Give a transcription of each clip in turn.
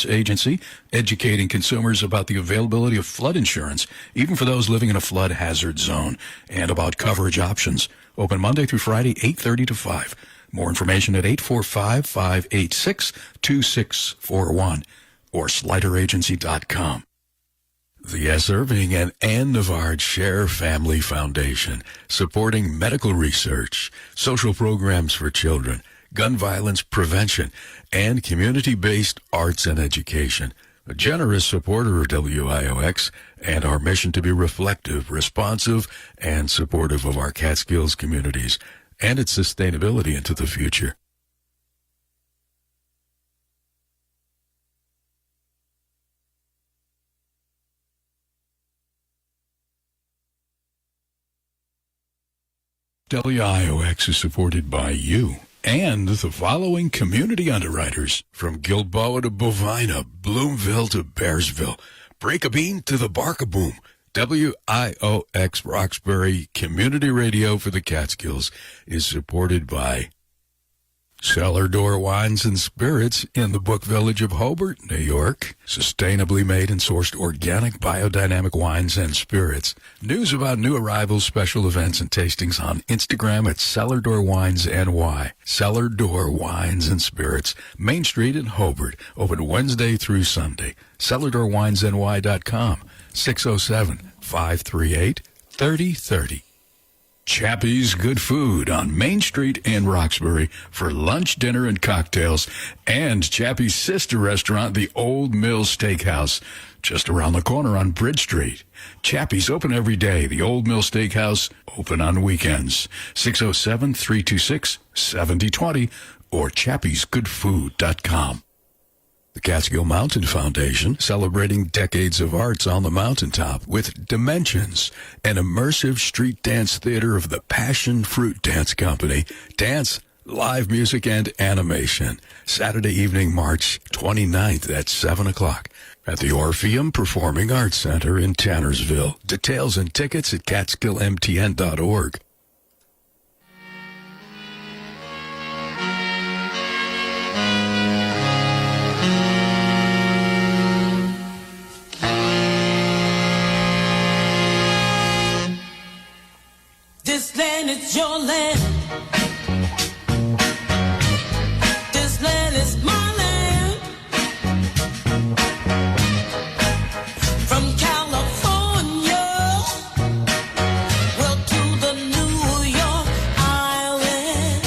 Agency, educating consumers about the availability of flood insurance, even for those living in a flood hazard zone, and about coverage options. Open Monday through Friday, 8:30 to 5. More information at 845-586-2641 or slideragency.com. The S. Irving and Ann Navard Share Family Foundation, supporting medical research, social programs for children, gun violence prevention, and community-based arts and education. A generous supporter of WIOX and our mission to be reflective, responsive, and supportive of our Catskills communities and its sustainability into the future. WIOX is supported by you and the following community underwriters: from Gilboa to Bovina, Bloomville to Bearsville, Break a Bean to the Barkaboom. WIOX Roxbury Community Radio for the Catskills is supported by Cellar Door Wines and Spirits in the Book Village of Hobart, New York. Sustainably made and sourced organic biodynamic wines and spirits. News about new arrivals, special events, and tastings on Instagram at Cellar Door Wines NY. Cellar Door Wines and Spirits, Main Street in Hobart. Open Wednesday through Sunday. CellarDoorWinesNY.com. 607-538-3030. Chappie's Good Food on Main Street in Roxbury for lunch, dinner, and cocktails. And Chappie's sister restaurant, the Old Mill Steakhouse, just around the corner on Bridge Street. Chappie's open every day. The Old Mill Steakhouse open on weekends. 607-326-7020 or chappiesgoodfood.com. The Catskill Mountain Foundation, celebrating decades of arts on the mountaintop with Dimensions, an immersive street dance theater of the Passion Fruit Dance Company. Dance, live music, and animation. Saturday evening, March 29th at 7 o'clock at the Orpheum Performing Arts Center in Tannersville. Details and tickets at catskillmtn.org. This land is your land. This land is my land. From California, well, to the New York Island.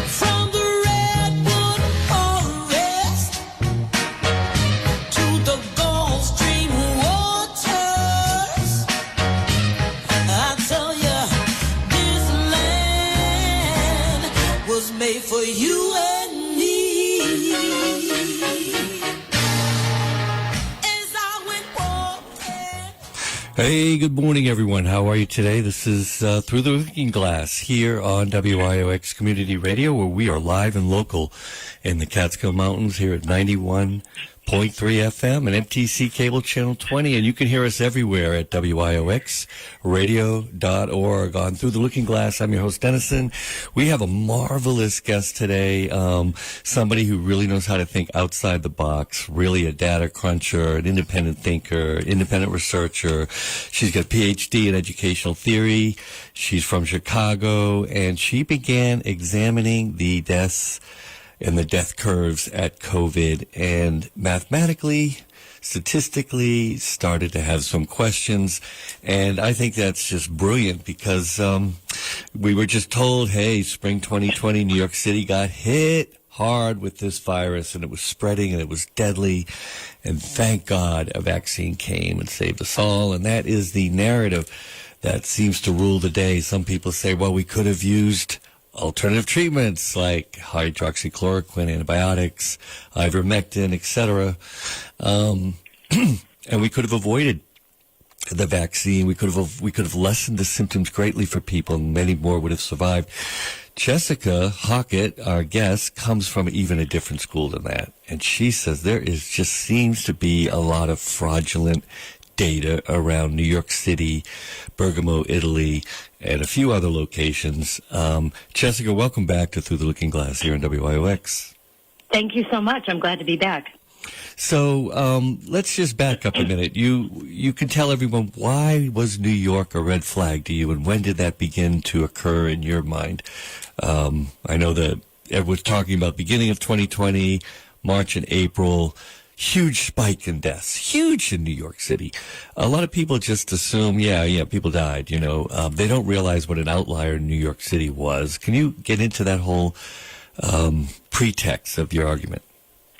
From the Redwood Forest to the Gulf Stream waters. I tell ya, this land was made for you and me. As I went walking. Hey, good morning, everyone. How are you today? This is Through the Looking Glass here on WIOX Community Radio, where we are live and local in the Catskill Mountains here at 91.3 FM and MTC Cable Channel 20, and you can hear us everywhere at WIOXradio.org on Through the Looking Glass. I'm your host, Dennison. We have a marvelous guest today, somebody who really knows how to think outside the box, really a data cruncher, an independent thinker, independent researcher. She's got a PhD in educational theory. She's from Chicago, and she began examining the deaths and the death curves at COVID, and mathematically, statistically, started to have some questions. And I think that's just brilliant because we were just told, hey, spring 2020, New York City got hit hard with this virus, and it was spreading, and it was deadly. And thank God a vaccine came and saved us all. And that is the narrative that seems to rule the day. Some people say, well, we could have used alternative treatments like hydroxychloroquine, antibiotics, ivermectin, etc. And we could have avoided the vaccine. We could have lessened the symptoms greatly for people, and many more would have survived. Jessica Hockett, our guest, comes from even a different school than that, and she says there just seems to be a lot of fraudulent data around New York City, Bergamo, Italy, and a few other locations. Jessica, welcome back to Through the Looking Glass here in WIOX. Thank you so much. I'm glad to be back. So let's just back up a minute. You can tell everyone, why was New York a red flag to you, and when did that begin to occur in your mind? I know that everyone's talking about beginning of 2020, March and April, huge spike in deaths, huge in New York City. A lot of people just assume, yeah, people died. They don't realize what an outlier New York City was. Can you get into that whole pretext of your argument?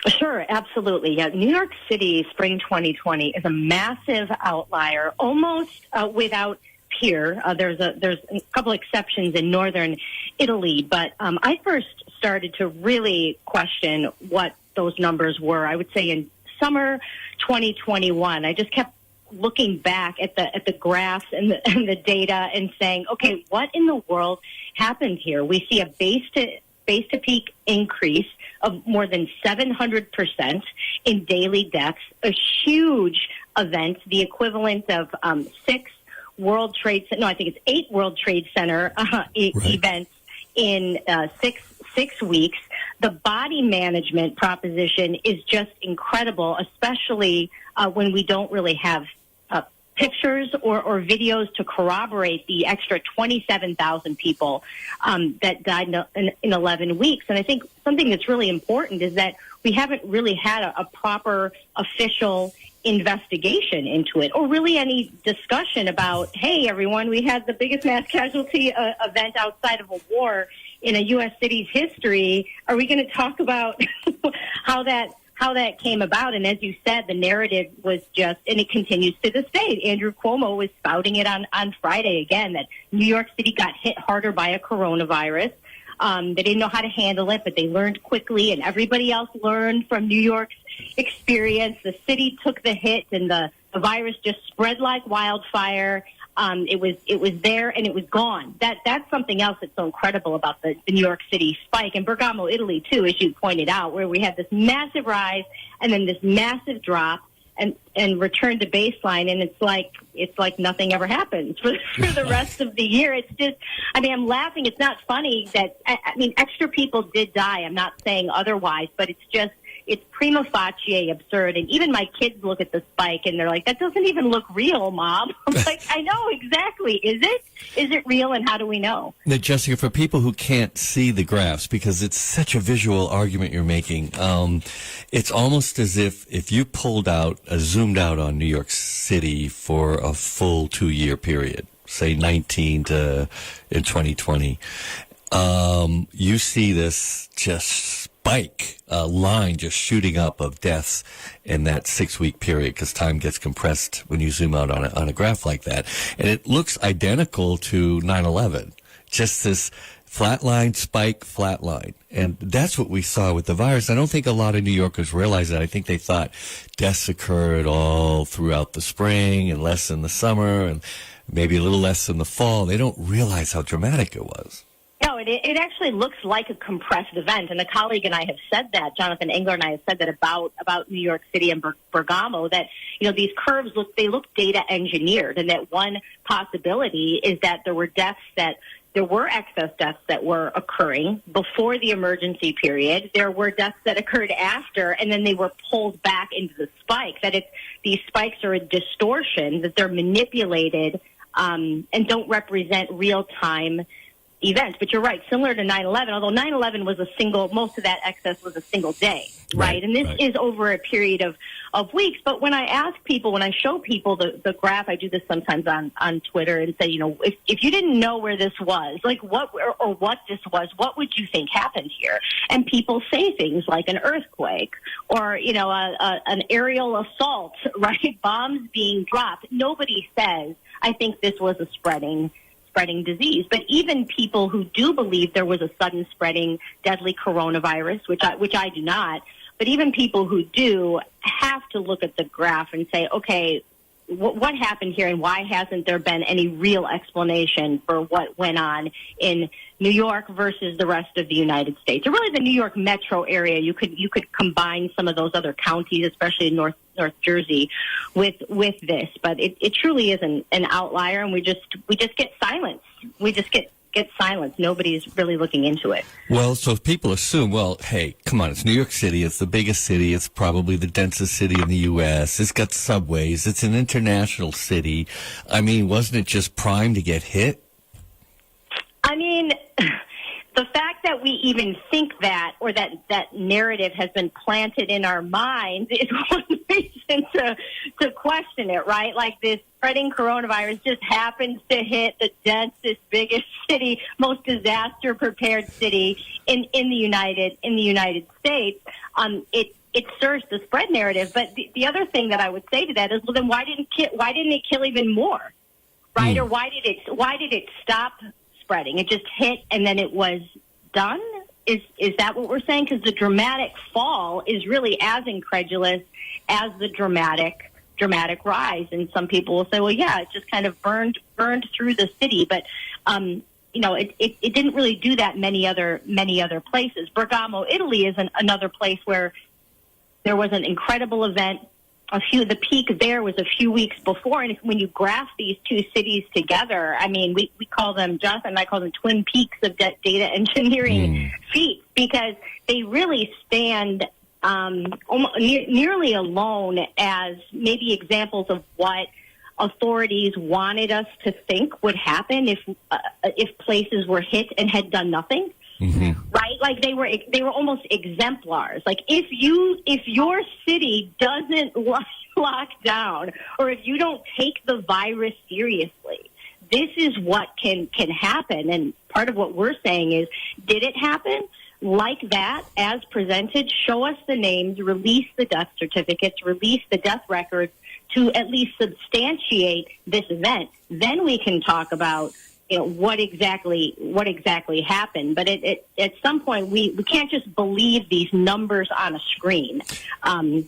Sure, absolutely. Yeah, New York City, spring 2020 is a massive outlier, almost without peer. There's a couple exceptions in northern Italy, but I first started to really question what those numbers were. I would say in summer 2021. I just kept looking back at the graphs and the data and saying, okay, what in the world happened here? We see a base to peak increase of more than 700% in daily deaths, a huge event, the equivalent of 8 World Trade Center events in six weeks. The body management proposition is just incredible, especially when we don't really have pictures or videos to corroborate the extra 27,000 people that died in 11 weeks. And I think something that's really important is that we haven't really had a proper official investigation into it, or really any discussion about, hey, everyone, we had the biggest mass casualty event outside of a war in a U.S. city's history. Are we going to talk about how that came about? And as you said, the narrative was just, and it continues to this day. Andrew Cuomo was spouting it on Friday again, that New York City got hit harder by a coronavirus. They didn't know how to handle it, but they learned quickly, and everybody else learned from New York's experience. The city took the hit, and the virus just spread like wildfire. It was there, and it was gone. That's something else that's so incredible about the New York City spike. And Bergamo, Italy, too, as you pointed out, where we had this massive rise and then this massive drop and return to baseline, and it's like nothing ever happens for the rest of the year. It's just, I'm laughing. It's not funny that, extra people did die. I'm not saying otherwise, but it's prima facie absurd. And even my kids look at the spike and they're like, that doesn't even look real, Mom. I'm like, I know, exactly. Is it? Is it real, and how do we know? Now, Jessica, for people who can't see the graphs, because it's such a visual argument you're making, it's almost as if you zoomed out on New York City for a full 2-year period, say 19 to in 2020, you see this just spike line just shooting up of deaths in that 6-week period, because time gets compressed when you zoom out on a graph like that. And it looks identical to 9/11. Just this flat line, spike, flat line. And that's what we saw with the virus. I don't think a lot of New Yorkers realize that. I think they thought deaths occurred all throughout the spring and less in the summer and maybe a little less in the fall. They don't realize how dramatic it was. No, it actually looks like a compressed event, and a colleague and I have said that. Jonathan Engler and I have said that about New York City and Bergamo, that these curves look data engineered, and that one possibility is that there were excess deaths that were occurring before the emergency period. There were deaths that occurred after, and then they were pulled back into the spike. That these spikes are a distortion, that they're manipulated and don't represent real time events. But you're right, similar to 9/11, although 9/11 was most of that excess was a single day, right? And this is over a period of weeks. But when I show people the graph, I do this sometimes on Twitter and say, if you didn't know where this was, like what this was, what would you think happened here? And people say things like an earthquake or, an aerial assault, right? Bombs being dropped. Nobody says, I think this was a spreading disease. But even people who do believe there was a sudden spreading deadly coronavirus, which I do not, but even people who do have to look at the graph and say, okay, what happened here, and why hasn't there been any real explanation for what went on in New York versus the rest of the United States, or really the New York metro area? You could combine some of those other counties, especially in North Jersey, with this. But it truly is an outlier, and we just get silence. We just get gets silenced. Nobody's really looking into it. Well, so if people assume, well, hey, come on, it's New York City. It's the biggest city. It's probably the densest city in the U.S. It's got subways. It's an international city. I mean, wasn't it just primed to get hit? I mean, the fact that we even think that, or that narrative has been planted in our minds, is one reason to question it, right? Like, this spreading coronavirus just happens to hit the densest, biggest city, most disaster-prepared city in the United States. It serves the spread narrative. But the other thing that I would say to that is, well, then why didn't it kill even more, right? Or why did it stop spreading? It just hit and then it was done? Is that what we're saying? Because the dramatic fall is really as incredulous as the dramatic rise. And some people will say, well, yeah, it just kind of burned through the city. But it didn't really do that many other places. Bergamo, Italy, is another place where there was an incredible event. The peak there was a few weeks before, and when you graph these two cities together, I mean, we call them, Jonathan and I call them twin peaks of data engineering feats, because they really stand nearly alone as maybe examples of what authorities wanted us to think would happen if places were hit and had done nothing. Mm-hmm. Right? Like, they were almost exemplars. Like, if your city doesn't lock down, or if you don't take the virus seriously, this is what can happen. And part of what we're saying is, did it happen like that as presented? Show us the names, release the death certificates, release the death records to at least substantiate this event. Then we can talk about what exactly happened. But at some point, we can't just believe these numbers on a screen,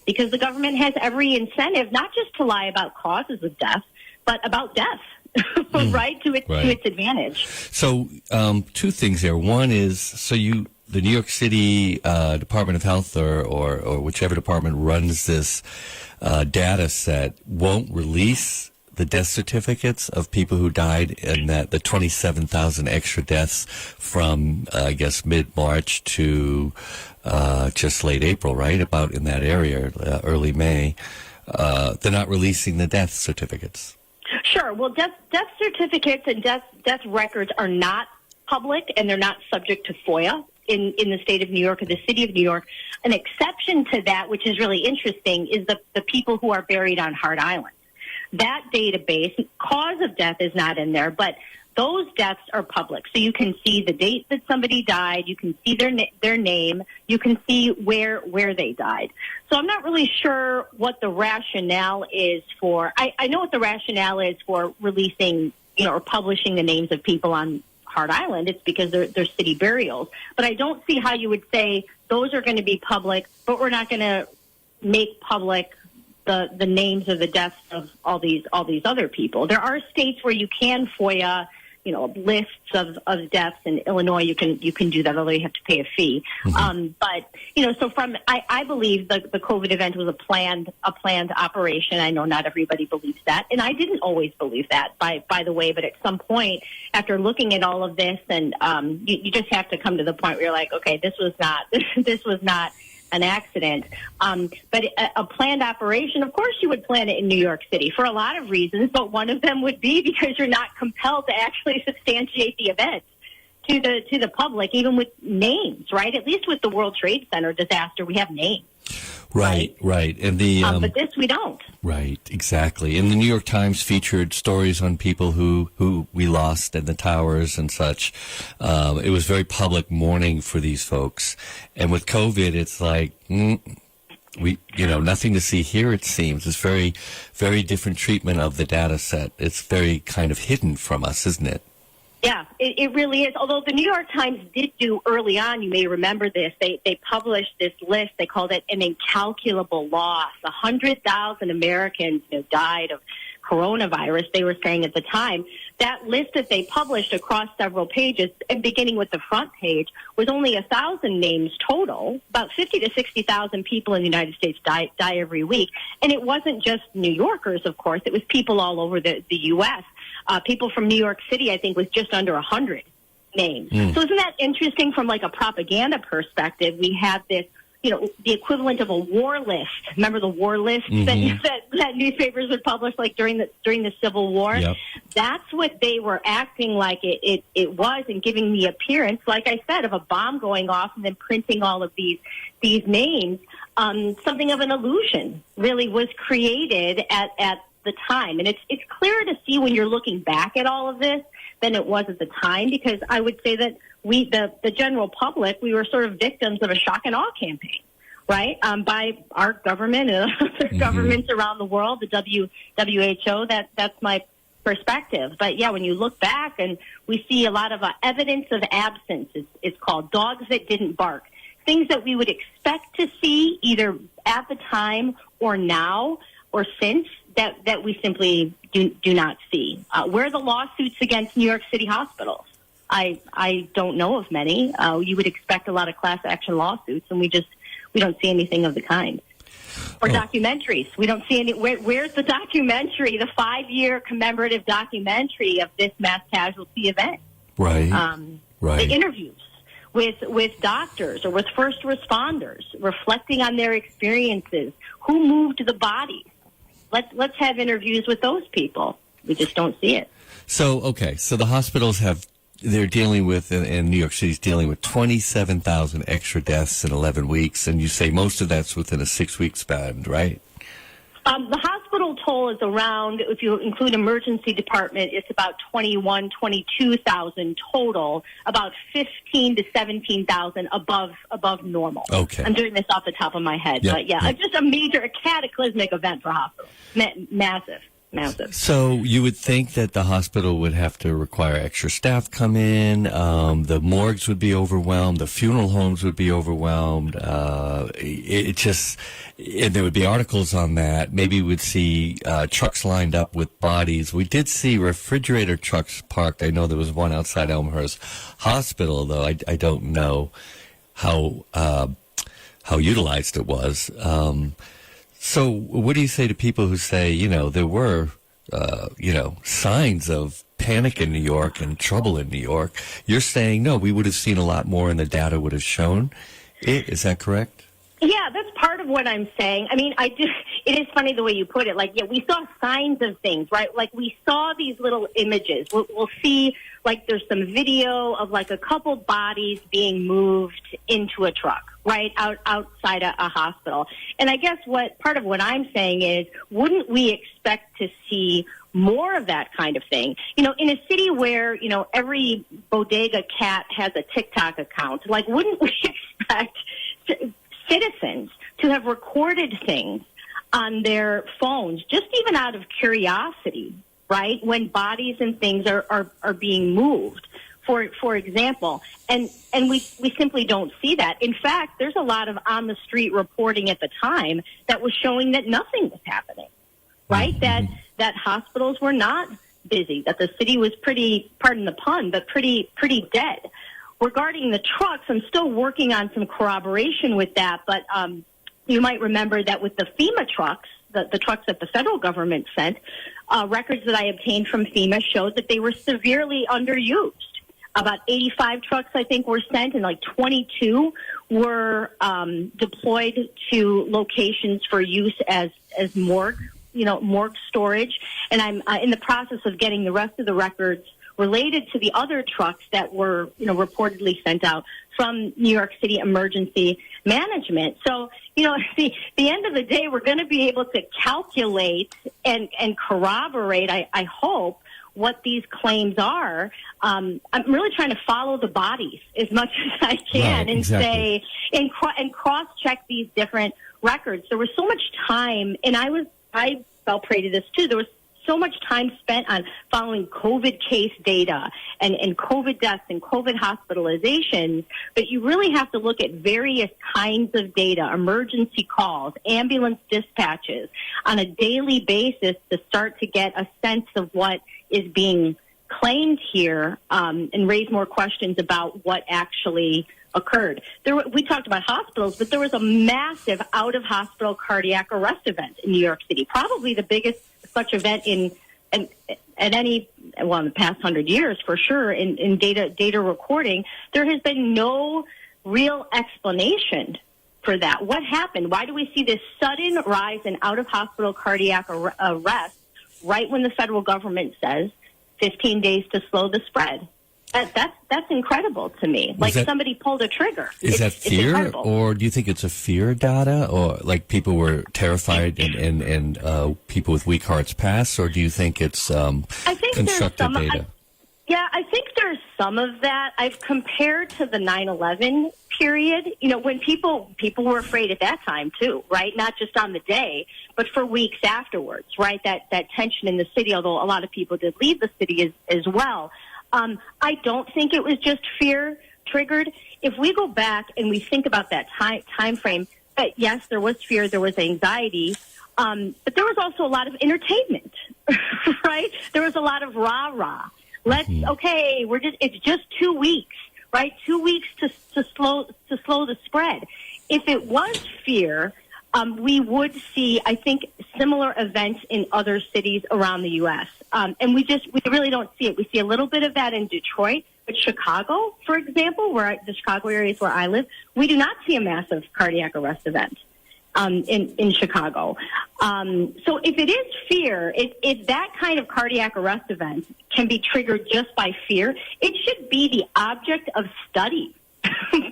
because the government has every incentive not just to lie about causes of death, but about death, right, to its advantage. So two things there. One is, the New York City Department of Health or whichever department runs this data set won't release the death certificates of people who died, and the 27,000 extra deaths from, I guess, mid-March to just late April, right? About in that area, early May. They're not releasing the death certificates. Sure. Well, death certificates and death records are not public, and they're not subject to FOIA in the state of New York or the city of New York. An exception to that, which is really interesting, is the people who are buried on Hart Island. That database, cause of death is not in there, but those deaths are public. So you can see the date that somebody died, you can see their name, you can see where they died. So I'm not really sure what the rationale is for, I know what the rationale is for releasing, or publishing the names of people on Hart Island. It's because they're city burials. But I don't see how you would say those are going to be public, but we're not going to make public the names of the deaths of all these other people. There are states where you can FOIA, lists of deaths. In Illinois, you can do that, although you have to pay a fee. Mm-hmm. But so I believe the COVID event was a planned operation. I know not everybody believes that, and I didn't always believe that, by the way. But at some point, after looking at all of this, and you just have to come to the point where you're like, okay, this was not an accident. But a planned operation, of course you would plan it in New York City for a lot of reasons, but one of them would be because you're not compelled to actually substantiate the event to the public, even with names, right? At least with the World Trade Center disaster, we have names. Right. And but this we don't. Right, exactly. And the New York Times featured stories on people who we lost in the towers and such. It was very public mourning for these folks. And with COVID, it's like, nothing to see here, it seems. It's very, very different treatment of the data set. It's very kind of hidden from us, isn't it? Yeah, it really is. Although the New York Times did do early on, you may remember this, they published this list. They called it an incalculable loss. 100,000 Americans died of coronavirus, they were saying at the time. That list that they published across several pages, and beginning with the front page, was only 1,000 names total. About 50 to 60,000 people in the United States die every week. And it wasn't just New Yorkers, of course. It was people all over the U.S. People from New York City, I think, was just under 100 names. So isn't that interesting from like a propaganda perspective? We have this, the equivalent of a war list. Remember the war list that newspapers would publish like during the Civil War? Yep. That's what they were acting like it was, and giving the appearance, like I said, of a bomb going off and then printing all of these names. Something of an illusion really was created at the time. And it's clearer to see when you're looking back at all of this than it was at the time, because I would say that the general public, we were sort of victims of a shock and awe campaign, right? By our government and other governments around the world, the WHO. That's my perspective. But yeah, when you look back and we see a lot of evidence of absence, it's called dogs that didn't bark, things that we would expect to see either at the time or now or since, that we simply do not see. Where are the lawsuits against New York City hospitals? I don't know of many. You would expect a lot of class action lawsuits, and we don't see anything of the kind. Or documentaries. We don't see any. Where's the documentary, the 5-year commemorative documentary of this mass casualty event? Right. Right. The interviews with doctors or with first responders, reflecting on their experiences. Who moved the bodies? Let's have interviews with those people. We just don't see it. So the hospitals they're dealing with, and New York City's dealing with 27,000 extra deaths in 11 weeks, and you say most of that's within a 6-week span, right? The hospital toll is around, if you include emergency department, it's about 22,000 total, about 15 to 17,000 above normal. Okay. I'm doing this off the top of my head. Yep. But yeah, just a cataclysmic event for hospitals. Massive. So you would think that the hospital would have to require extra staff come in, the morgues would be overwhelmed, the funeral homes would be overwhelmed. And there would be articles on that. Maybe we'd see trucks lined up with bodies. We did see refrigerator trucks parked. I know there was one outside Elmhurst Hospital, though I don't know how utilized it was. So what do you say to people who say, there were, signs of panic in New York and trouble in New York? You're saying, no, we would have seen a lot more and the data would have shown it. Is that correct? Yeah, that's part of what I'm saying. I mean, it is funny the way you put it. Like, yeah, we saw signs of things, right? Like, we saw these little images. We'll see, like, there's some video of, like, a couple bodies being moved into a truck, right, outside a hospital. And I guess part of what I'm saying is, wouldn't we expect to see more of that kind of thing? In a city where, every bodega cat has a TikTok account, like, wouldn't we expect citizens to have recorded things on their phones, just even out of curiosity, right, when bodies and things are being moved, for example. And we simply don't see that. In fact, there's a lot of on-the-street reporting at the time that was showing that nothing was happening, right, that hospitals were not busy, that the city was pretty, pardon the pun, but pretty dead. Regarding the trucks, I'm still working on some corroboration with that, but you might remember that with the FEMA trucks, the trucks that the federal government sent, records that I obtained from FEMA showed that they were severely underused. About 85 trucks, I think, were sent, and like 22 were deployed to locations for use as morgue storage. And I'm in the process of getting the rest of the records related to the other trucks that were, reportedly sent out from New York City Emergency Management. So, at the end of the day, we're going to be able to calculate and corroborate, I hope, what these claims are. I'm really trying to follow the bodies as much as I can, right, exactly. and cross-check these different records. There was so much time, and I fell prey to this too. There was so much time spent on following COVID case data and COVID deaths and COVID hospitalizations, but you really have to look at various kinds of data, emergency calls, ambulance dispatches on a daily basis to start to get a sense of what is being claimed here, and raise more questions about what actually occurred. We talked about hospitals, but there was a massive out-of-hospital cardiac arrest event in New York City, probably the biggest such event at in the past 100 years for sure in data recording, there has been no real explanation for that. What happened? Why do we see this sudden rise in out-of-hospital cardiac arrest right when the federal government says 15 days to slow the spread? That's incredible to me. Like somebody pulled a trigger. Is that fear, or do you think it's a fear data, or like people were terrified and people with weak hearts pass, or do you think it's constructed data? I think there's some of that. I've compared to the 9/11 period, when people were afraid at that time too, right? Not just on the day, but for weeks afterwards, right? That tension in the city, although a lot of people did leave the city as well. I don't think it was just fear triggered. If we go back and we think about that time frame, yes, there was fear, there was anxiety, but there was also a lot of entertainment, right? There was a lot of rah-rah. It's just 2 weeks, right? 2 weeks to slow the spread. If it was fear, we would see, I think, similar events in other cities around the U.S. And we really don't see it. We see a little bit of that in Detroit, but Chicago, for example, the Chicago area is where I live, we do not see a massive cardiac arrest event in Chicago. So if it is fear, if that kind of cardiac arrest event can be triggered just by fear, it should be the object of study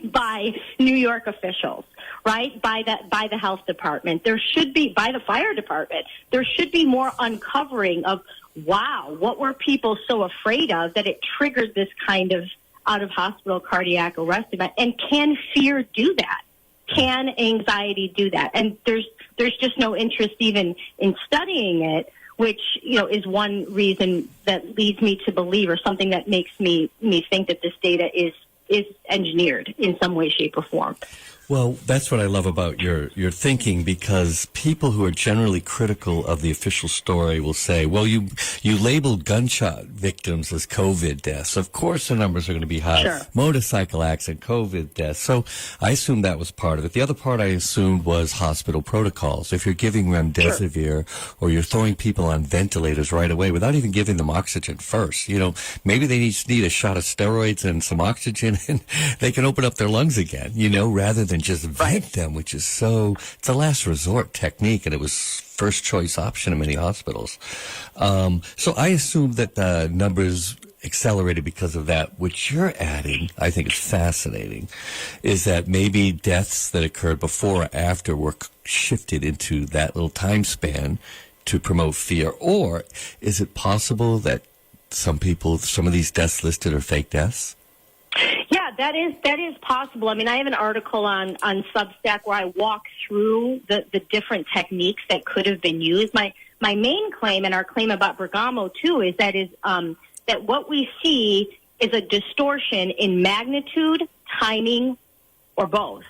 by New York officials, right? By the health department. There should be, by the fire department, there should be more uncovering of, wow, what were people so afraid of that it triggered this kind of out-of-hospital cardiac arrest event? And can fear do that? Can anxiety do that? And there's just no interest even in studying it, which, is one reason that leads me to believe, or something that makes me think that this data is engineered in some way, shape, or form. Well, that's what I love about your thinking, because people who are generally critical of the official story will say, well, you labeled gunshot victims as COVID deaths. Of course the numbers are going to be high. Sure. Motorcycle accident, COVID deaths. So I assumed that was part of it. The other part I assumed was hospital protocols. If you're giving remdesivir, or you're throwing people on ventilators right away without even giving them oxygen first, maybe they just need a shot of steroids and some oxygen and they can open up their lungs again, rather than just vent them, which is it's a last resort technique, and it was first choice option in many hospitals. So I assume that the numbers accelerated because of that. What you're adding, I think is fascinating, is that maybe deaths that occurred before or after were shifted into that little time span to promote fear. Or is it possible that some of these deaths listed are fake deaths? Yeah, that is possible. I mean, I have an article on Substack where I walk through the different techniques that could have been used. My main claim, and our claim about Bergamo too, is that what we see is a distortion in magnitude, timing, or both.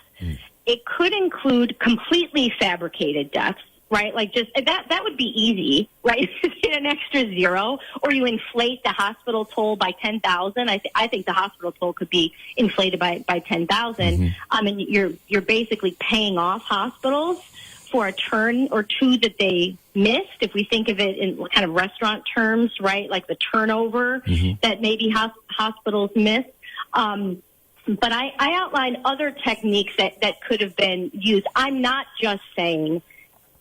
It could include completely fabricated deaths, right? Like just that would be easy, right? Get an extra zero, or you inflate the hospital toll by 10,000. I think the hospital toll could be inflated by 10,000. And you're basically paying off hospitals for a turn or two that they missed. If we think of it in kind of restaurant terms, right? Like the turnover that maybe hospitals miss. But I outlined other techniques that could have been used. I'm not just saying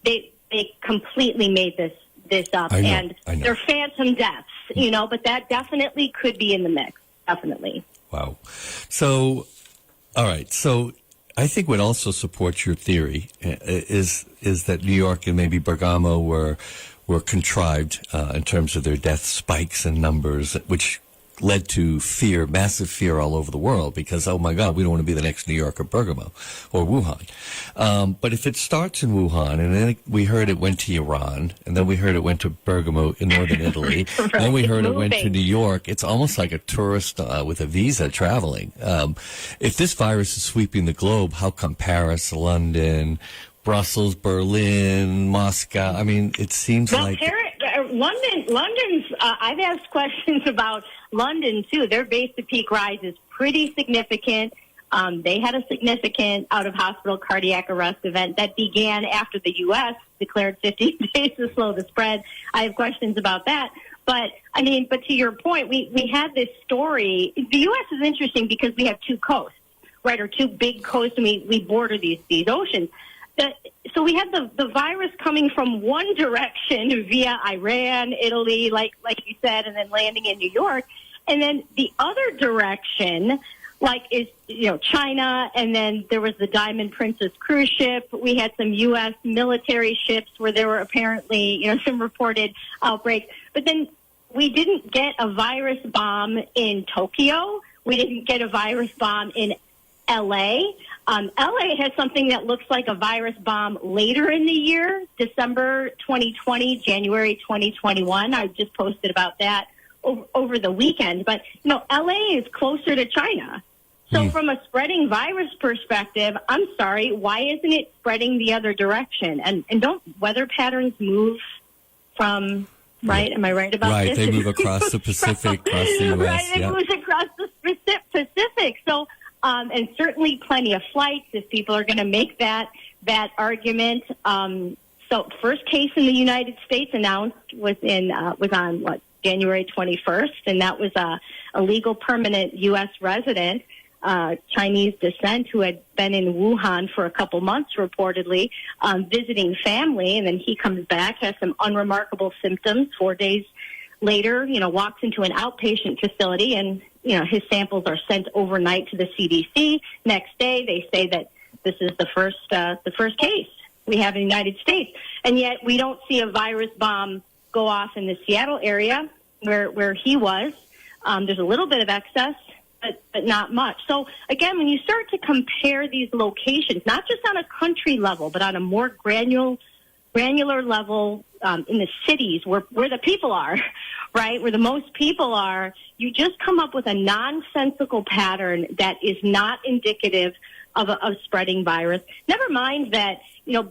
they completely made this up, and they're phantom deaths, but that definitely could be in the mix, definitely. Wow. So, all right. So I think what also supports your theory is that New York and maybe Bergamo were contrived in terms of their death spikes and numbers, which led to fear, massive fear all over the world, because, oh my God, we don't want to be the next New York or Bergamo or Wuhan. But if it starts in Wuhan, and then we heard it went to Iran, and then we heard it went to Bergamo in northern Italy, right. Then we heard it went to New York, it's almost like a tourist with a visa traveling. If this virus is sweeping the globe, how come Paris, London, Brussels, Berlin, Moscow? I mean, it seems like... London's, I've asked questions about London, too. Their base-to-peak rise is pretty significant. They had a significant out-of-hospital cardiac arrest event that began after the U.S. declared 15 days to slow the spread. I have questions about that. But to your point, we had this story. The U.S. is interesting because we have two coasts, right, or two big coasts, and we border these oceans. So we had the virus coming from one direction via Iran, Italy, like you said, and then landing in New York. And then the other direction, is China, and then there was the Diamond Princess cruise ship. We had some U.S. military ships where there were apparently some reported outbreaks. But then we didn't get a virus bomb in Tokyo. We didn't get a virus bomb in L.A. L.A. has something that looks like a virus bomb later in the year, December 2020, January 2021. I just posted about that over the weekend. But, L.A. is closer to China. So from a spreading virus perspective, I'm sorry, why isn't it spreading the other direction? And don't weather patterns move from, right? Am I right about right, this? Right, they move across the Pacific, across the U.S. Right, they move across the Pacific. So, and certainly plenty of flights if people are going to make that argument. So first case in the United States announced was on January 21st, and that was a legal permanent U.S. resident, Chinese descent, who had been in Wuhan for a couple months reportedly, visiting family, and then he comes back, has some unremarkable symptoms. 4 days later, walks into an outpatient facility, and his samples are sent overnight to the CDC. Next day, they say that this is the first case we have in the United States, and yet we don't see a virus bomb go off in the Seattle area where he was. There's a little bit of excess, but not much. So again, when you start to compare these locations, not just on a country level, but on a more granular level in the cities where the people are, right, where the most people are, you just come up with a nonsensical pattern that is not indicative of a spreading virus. Never mind that,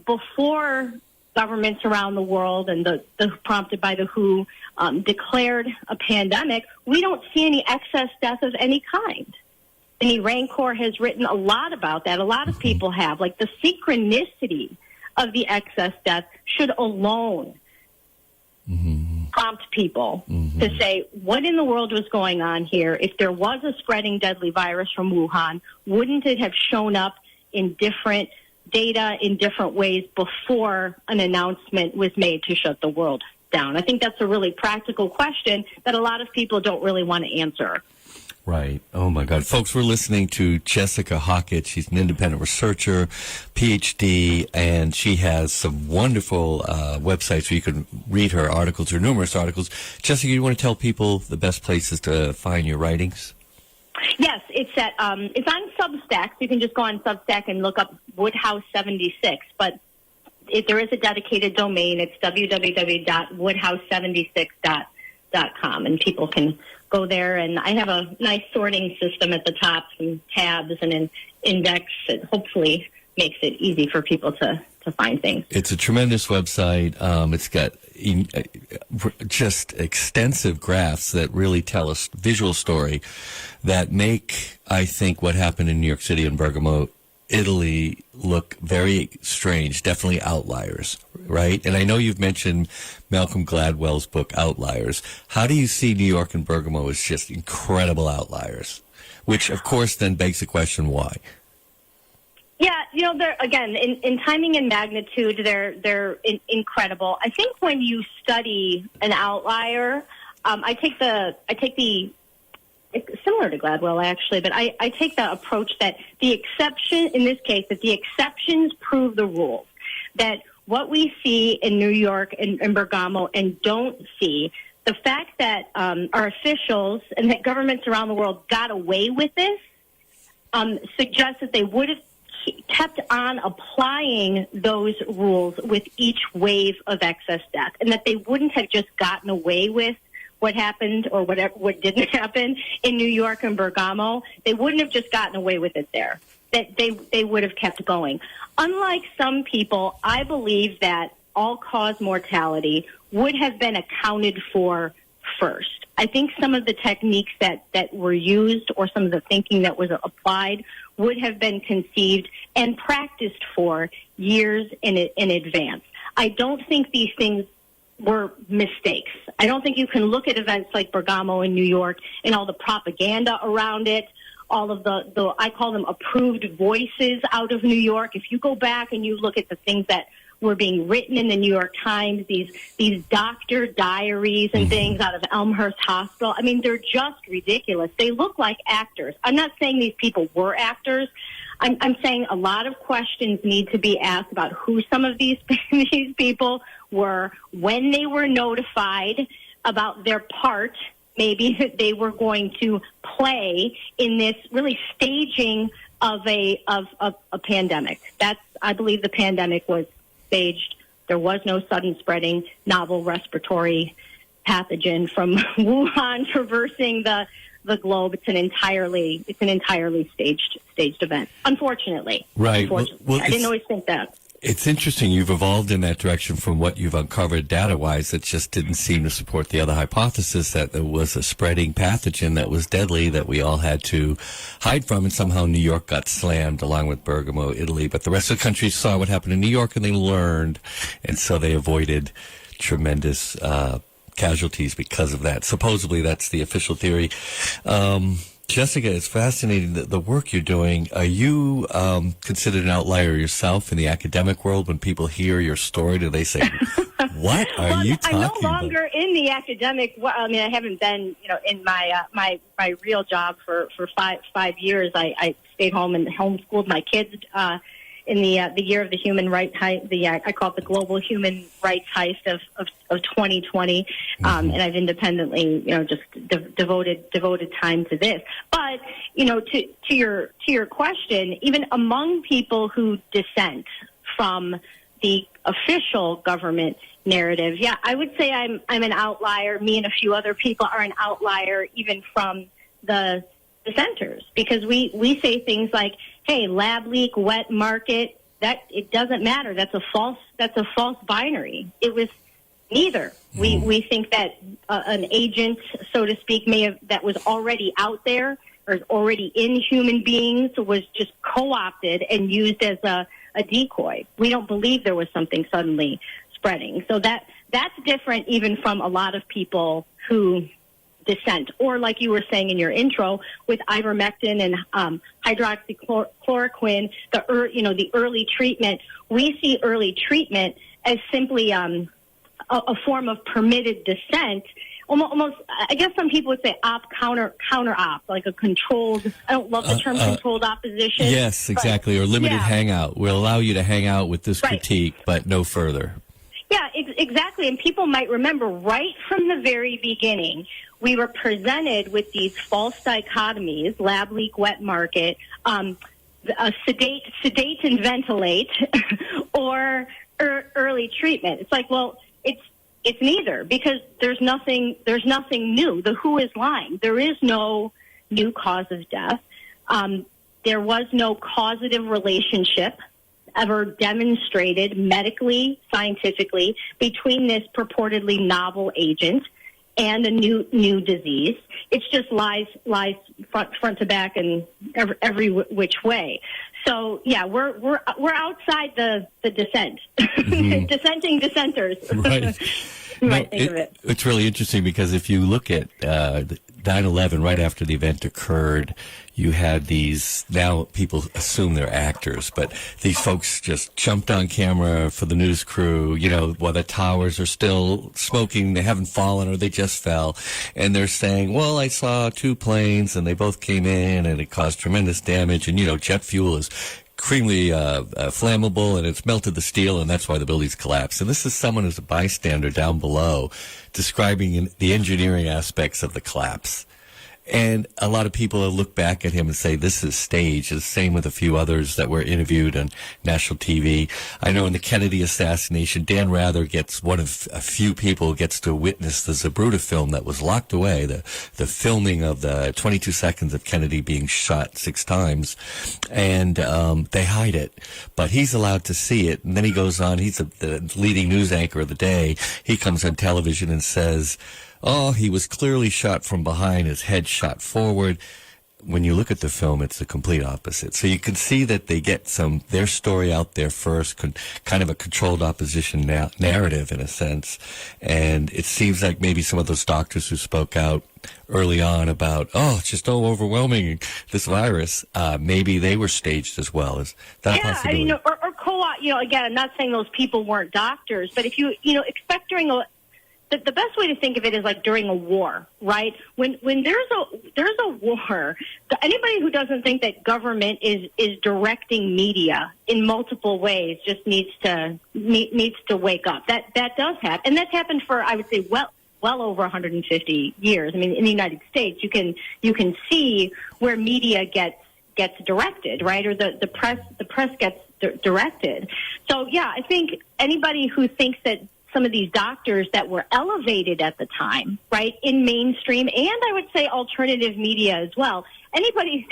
before governments around the world and the prompted by the WHO declared a pandemic, we don't see any excess death of any kind. And the Rancor has written a lot about that. A lot of people have. Like, the synchronicity of the excess death should alone prompt people to say, what in the world was going on here? If there was a spreading deadly virus from Wuhan, wouldn't it have shown up in different data in different ways before an announcement was made to shut the world down? I think that's a really practical question that a lot of people don't really want to answer. Right. Oh, my God. Folks, we're listening to Jessica Hockett. She's an independent researcher, PhD, and she has some wonderful websites where you can read her articles, or numerous articles. Jessica, you want to tell people the best places to find your writings? Yes, it's on Substack. So you can just go on Substack and look up Woodhouse76. But if there is a dedicated domain, it's www.woodhouse76.com, and people can go there. And I have a nice sorting system at the top, some tabs and an index that hopefully makes it easy for people to find things. It's a tremendous website. It's got just extensive graphs that really tell a visual story that make, I think, what happened in New York City and Bergamo, Italy, look very strange, definitely outliers, right? And I know you've mentioned Malcolm Gladwell's book, Outliers. How do you see New York and Bergamo as just incredible outliers? Which, of course, then begs the question, why? Yeah, they're, again, in timing and magnitude, they're incredible. I think when you study an outlier, I take the similar to Gladwell, actually, but I take the approach that the exception, in this case, that the exceptions prove the rules. That what we see in New York and Bergamo and don't see, the fact that our officials and that governments around the world got away with this suggests that they would have kept on applying those rules with each wave of excess death, and that they wouldn't have just gotten away with what happened or what didn't happen in New York and Bergamo. They wouldn't have just gotten away with it there. That they would have kept going. Unlike some people, I believe that all-cause mortality would have been accounted for first. I think some of the techniques that were used or some of the thinking that was applied would have been conceived and practiced for years in advance. I don't think these things were mistakes. I don't think you can look at events like Bergamo in New York and all the propaganda around it, all of the I call them approved voices out of New York. If you go back and you look at the things that were being written in the New York Times, these doctor diaries and things out of Elmhurst Hospital, I mean, they're just ridiculous. They look like actors. I'm not saying these people were actors. I'm saying a lot of questions need to be asked about who some of these people were, when they were notified about their part, maybe that they were going to play in this really staging of a pandemic. I believe the pandemic was staged. There was no sudden spreading novel respiratory pathogen from Wuhan traversing the globe. It's an entirely staged event. Unfortunately. Right. Unfortunately. Well, I didn't always think that. It's interesting. You've evolved in that direction from what you've uncovered data-wise. It just didn't seem to support the other hypothesis that there was a spreading pathogen that was deadly that we all had to hide from, and somehow New York got slammed along with Bergamo, Italy. But the rest of the country saw what happened in New York, and they learned, and so they avoided tremendous casualties because of that. Supposedly, that's the official theory. Jessica, it's fascinating the work you're doing. Are you considered an outlier yourself in the academic world? When people hear your story, do they say, "What are you talking about?" I'm no longer in the academic. I mean, I haven't been, in my my real job for 5 years. I stayed home and homeschooled my kids in the year of the human rights heist. I call it the global human rights heist of 2020, and I've independently, just devoted time to this. But to your question, even among people who dissent from the official government narrative, yeah, I would say I'm an outlier. Me and a few other people are an outlier, even from the dissenters, because we say things like, "Hey, lab leak, wet market, that it doesn't matter. That's a false binary. It was neither." We think that an agent, so to speak, that was already out there or already in human beings was just co-opted and used as a decoy. We don't believe there was something suddenly spreading. So that's different even from a lot of people who dissent, or like you were saying in your intro with ivermectin and hydroxychloroquine, the early treatment. We see early treatment as simply a form of permitted dissent. Almost, I guess some people would say counter op, like a controlled. I don't love the term controlled opposition. Yes, exactly, or limited hangout. We'll allow you to hang out with this critique, but no further. Yeah, exactly. And people might remember right from the very beginning, we were presented with these false dichotomies: lab leak, wet market, sedate and ventilate, or early treatment. It's like, well, it's neither, because there's nothing new. The WHO is lying. There is no new cause of death. There was no causative relationship ever demonstrated medically, scientifically, between this purportedly novel agent and a new disease. It's just lies front to back and every which way. So yeah, we're outside the dissent, dissenting dissenters. Right. You might think of it. It's really interesting because if you look at 9/11, right after the event occurred, you had these, now people assume they're actors, but these folks just jumped on camera for the news crew, while the towers are still smoking, they haven't fallen or they just fell. And they're saying, well, I saw two planes and they both came in and it caused tremendous damage. And, jet fuel is extremely flammable, and it's melted the steel, and that's why the buildings collapsed. And this is someone who's a bystander down below describing the engineering aspects of the collapse. And a lot of people look back at him and say, this is staged. It's the same with a few others that were interviewed on national TV. I know in the Kennedy assassination, Dan Rather gets one of a few people who gets to witness the Zabruta film that was locked away, the filming of the 22 seconds of Kennedy being shot 6 times. And they hide it. But he's allowed to see it. And then he goes on, he's the leading news anchor of the day. He comes on television and says, oh, he was clearly shot from behind, his head shot forward. when you look at the film, it's the complete opposite. So you can see that they get their story out there first, kind of a controlled opposition narrative in a sense. And it seems like maybe some of those doctors who spoke out early on about, it's just so overwhelming, this virus, maybe they were staged as well. Is that a possibility? Or co-op, again, I'm not saying those people weren't doctors, but if you expect during the best way to think of it is like during a war, right? When there's a war, anybody who doesn't think that government is directing media in multiple ways just needs to wake up. That does happen, and that's happened for, I would say, well over 150 years. I mean, in the United States, you can see where media gets directed, right? Or the press gets directed. So yeah, I think anybody who thinks that some of these doctors that were elevated at the time, right, in mainstream and I would say alternative media as well, anybody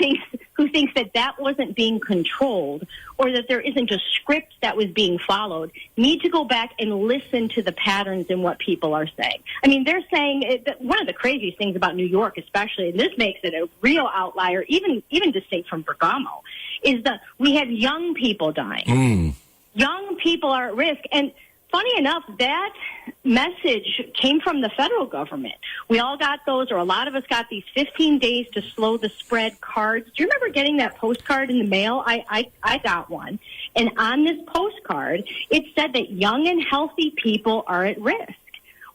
who thinks that wasn't being controlled or that there isn't a script that was being followed need to go back and listen to the patterns in what people are saying. I mean, they're saying that one of the craziest things about New York especially, and this makes it a real outlier, even distinct from Bergamo, is that we had young people dying. Young people are at risk. And funny enough, that message came from the federal government. We all got those, or a lot of us got these 15 days to slow the spread cards. Do you remember getting that postcard in the mail? I got one. And on this postcard, it said that young and healthy people are at risk.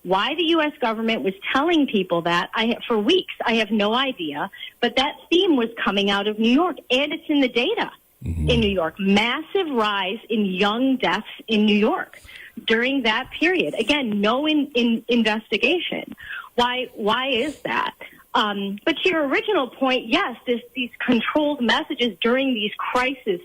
Why the U.S. government was telling people that for weeks, I have no idea. But that theme was coming out of New York, and it's in the data in New York. Massive rise in young deaths in New York during that period. Again, no investigation. Why is that? But to your original point, yes, these controlled messages during these crisis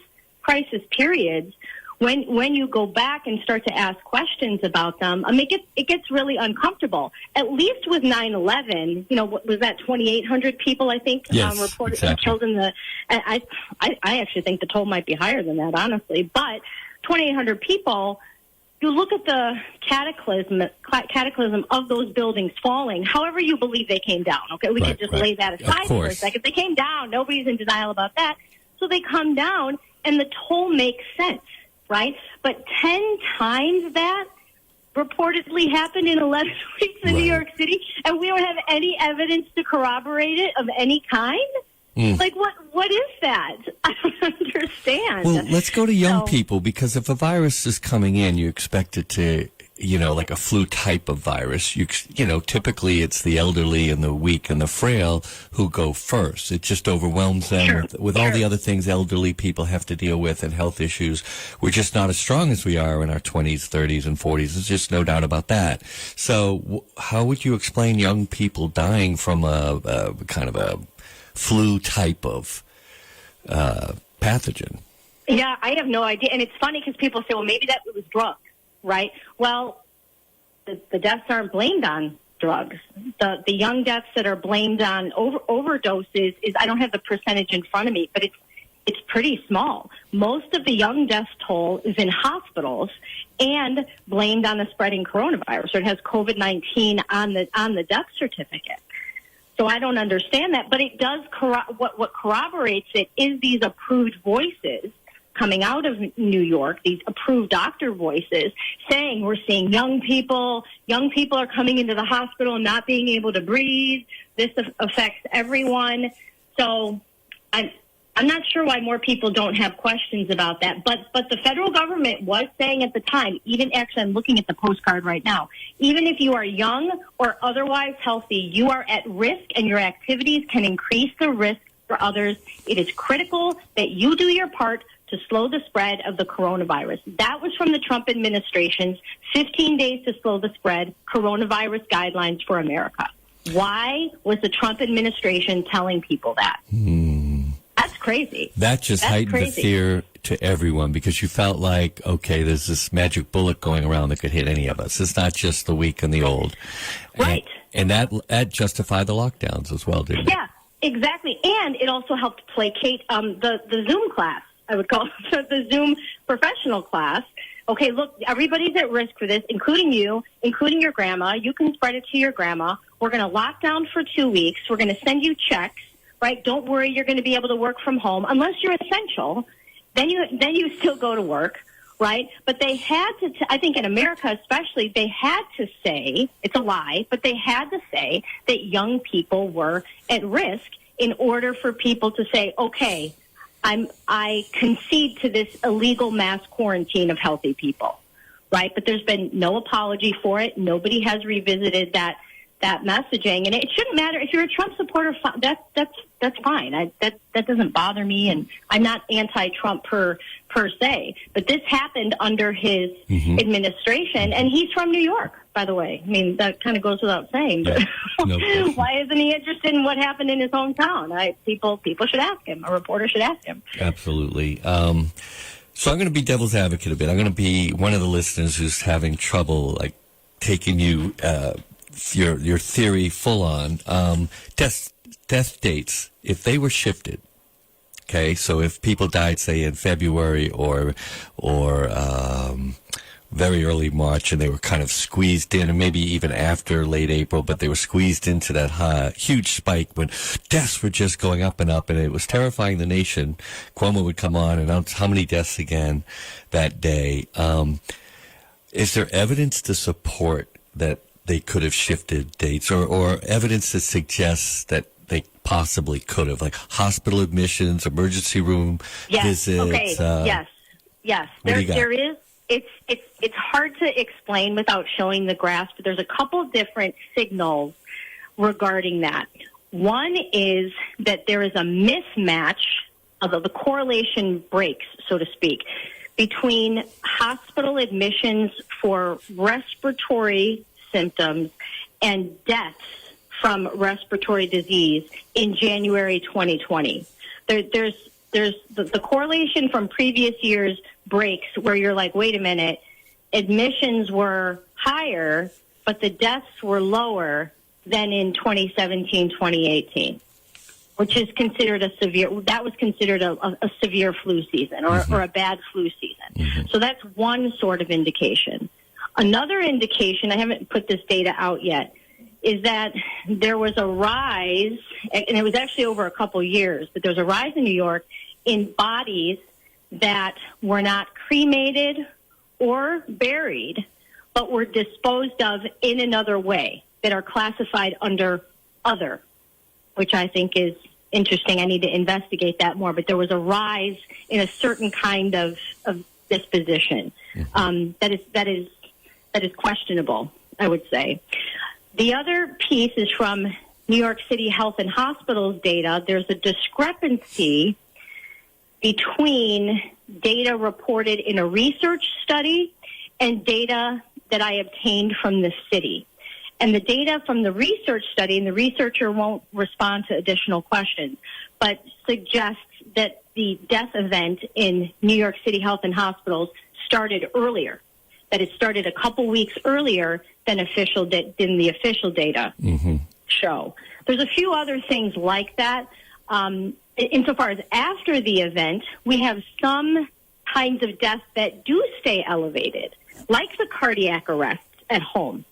periods, when you go back and start to ask questions about them, I mean, it gets really uncomfortable. At least with 9/11, was that 2,800 people, I think, yes, reported exactly. killed in the. I actually think the toll might be higher than that, honestly. But 2,800 people. You look at the cataclysm of those buildings falling, however you believe they came down, okay? We could just lay that aside for a second. They came down. Nobody's in denial about that. So they come down, and the toll makes sense, right? But 10 times that reportedly happened in 11 weeks in New York City, and we don't have any evidence to corroborate it of any kind? Like, what is that? I don't understand. Well, let's go to young people, because if a virus is coming in, you expect it to, like a flu type of virus. Typically it's the elderly and the weak and the frail who go first. It just overwhelms them with all the other things elderly people have to deal with and health issues. We're just not as strong as we are in our 20s, 30s, and 40s. There's just no doubt about that. So how would you explain young people dying from a kind of a flu type of pathogen? Yeah, I have no idea. And it's funny because people say, well, maybe that was drugs, right? Well, the deaths aren't blamed on drugs. The young deaths that are blamed on overdoses is, I don't have the percentage in front of me, but it's pretty small. Most of the young death toll is in hospitals and blamed on the spreading coronavirus, or it has COVID-19 on the death certificate. So I don't understand that, but it does what corroborates it is these approved voices coming out of New York, these approved doctor voices saying we're seeing young people are coming into the hospital and not being able to breathe. This affects everyone. So I'm not sure why more people don't have questions about that. But the federal government was saying at the time, even actually I'm looking at the postcard right now, even if you are young or otherwise healthy, you are at risk and your activities can increase the risk for others. It is critical that you do your part to slow the spread of the coronavirus. That was from the Trump administration's 15 days to slow the spread coronavirus guidelines for America. Why was the Trump administration telling people that? That's crazy. That just heightened the fear to everyone, because you felt like, okay, there's this magic bullet going around that could hit any of us. It's not just the weak and the old. Right. And that justified the lockdowns as well, didn't it? Yeah, exactly. And it also helped placate the Zoom class, I would call it, the Zoom professional class. Okay, look, everybody's at risk for this, including you, including your grandma. You can spread it to your grandma. We're going to lock down for 2 weeks. We're going to send you checks. right? Don't worry, you're going to be able to work from home unless you're essential. Then you still go to work, right? But they had to, I think in America especially, they had to say, it's a lie, but they had to say that young people were at risk in order for people to say, okay, I concede to this illegal mass quarantine of healthy people, right? But there's been no apology for it. Nobody has revisited that messaging, and it shouldn't matter if you're a Trump supporter. That's fine. That doesn't bother me, and I'm not anti-Trump per se. But this happened under his administration, and he's from New York, by the way. I mean, that kind of goes without saying. But No why isn't he interested in what happened in his hometown? People should ask him. A reporter should ask him. Absolutely. So I'm going to be devil's advocate a bit. I'm going to be one of the listeners who's having trouble, like, taking you your theory full on. Death dates, if they were shifted, okay, so if people died, say, in February or very early March, and they were kind of squeezed in, and maybe even after late April, but they were squeezed into that huge spike when deaths were just going up, and it was terrifying the nation. Cuomo would come on and announce how many deaths again that day. Is there evidence to support that they could have shifted dates, or evidence that suggests that they possibly could have, like hospital admissions, emergency room visits? Okay. Yes. There is. It's hard to explain without showing the graphs, but there's a couple different signals regarding that. One is that there is a mismatch, although the correlation breaks, so to speak, between hospital admissions for respiratory symptoms and deaths from respiratory disease in January 2020. There's the correlation from previous years breaks where you're like, wait a minute, admissions were higher, but the deaths were lower than in 2017, 2018, which is considered a severe flu season or a bad flu season. So that's one sort of indication. Another indication, I haven't put this data out yet, is that there was a rise, and it was actually over a couple years, but there was a rise in New York in bodies that were not cremated or buried, but were disposed of in another way that are classified under other, which I think is interesting. I need to investigate that more. But there was a rise in a certain kind of disposition that is questionable, I would say. The other piece is from New York City Health and Hospitals data. There's a discrepancy between data reported in a research study and data that I obtained from the city. And the data from the research study, and the researcher won't respond to additional questions, but suggests that the death event in New York City Health and Hospitals started earlier, that it started a couple weeks earlier than the official data show. There's a few other things like that. Insofar as after the event, we have some kinds of deaths that do stay elevated, like the cardiac arrests at home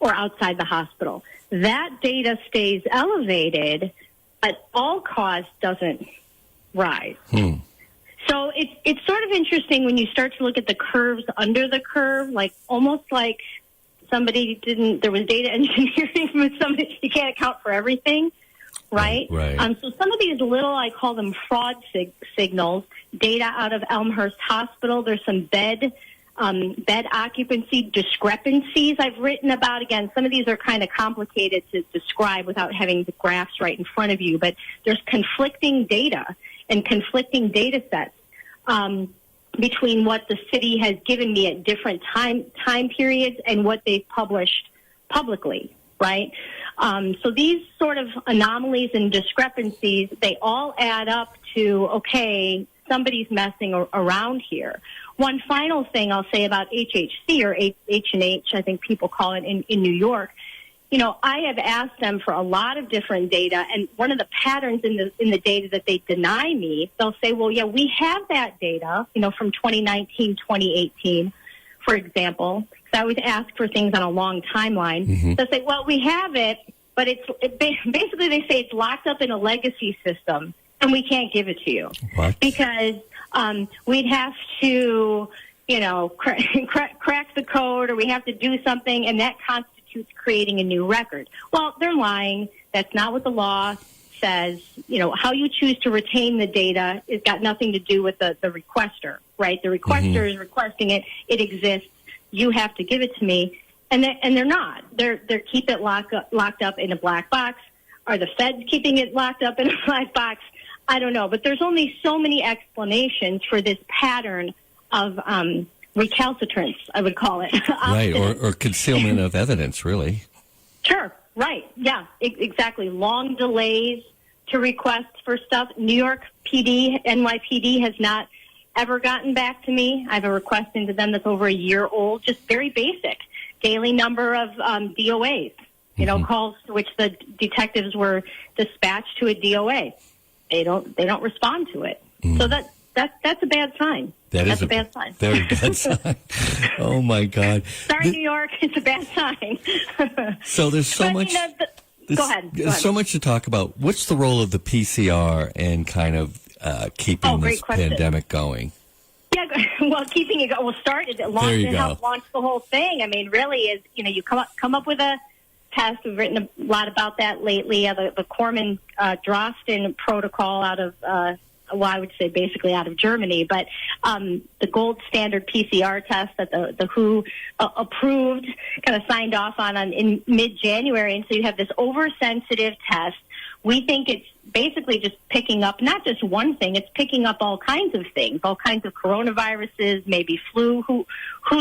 or outside the hospital. That data stays elevated, but all-cause doesn't rise. So it's sort of interesting when you start to look at the curves under the curve, like almost like there was data engineering with somebody. You can't account for everything, right? Right. So some of these little, I call them fraud signals, data out of Elmhurst Hospital. There's some bed occupancy discrepancies I've written about. Again, some of these are kind of complicated to describe without having the graphs right in front of you, but there's conflicting data and conflicting data sets between what the city has given me at different time periods and what they've published publicly, right? So these sort of anomalies and discrepancies, they all add up to, okay, somebody's messing around here. One final thing I'll say about HHC, or H&H, I think people call it in New York. You know, I have asked them for a lot of different data, and one of the patterns in the data that they deny me, they'll say, well, yeah, we have that data, from 2019, 2018, for example. So I always ask for things on a long timeline. They'll say, well, we have it, but basically they say it's locked up in a legacy system, and we can't give it to you. What? Because we'd have to, crack the code, or we have to do something, and that constitutes creating a new record. Well, they're lying. That's not what the law says. How you choose to retain the data has got nothing to do with the requester, right? The requester is requesting it. It exists. You have to give it to me. And they're not. They're keep it locked up in a black box. Are the feds keeping it locked up in a black box? I don't know. But there's only so many explanations for this pattern of recalcitrance, I would call it. Right, or concealment of evidence, really. Sure, right. Yeah, exactly. Long delays to requests for stuff. New York PD, NYPD has not ever gotten back to me. I have a request into them that's over a year old, just very basic. Daily number of DOAs, calls to which the detectives were dispatched to a DOA. They don't respond to it. So that's a bad sign. That's a bad sign. Very bad sign. Oh my God. Sorry, New York. It's a bad sign. So there's so much. Go ahead. There's so much to talk about. What's the role of the PCR in kind of keeping this pandemic going? Yeah, well, keeping it going. Well, started it helped launch the whole thing. I mean, really, is you come up with a test. We've written a lot about that lately. The Corman Drosten protocol out of I would say basically out of Germany, but the gold standard PCR test that the WHO approved, kind of signed off on in mid-January, and so you have this oversensitive test. We think it's basically just picking up not just one thing; it's picking up all kinds of things, all kinds of coronaviruses, maybe flu. Who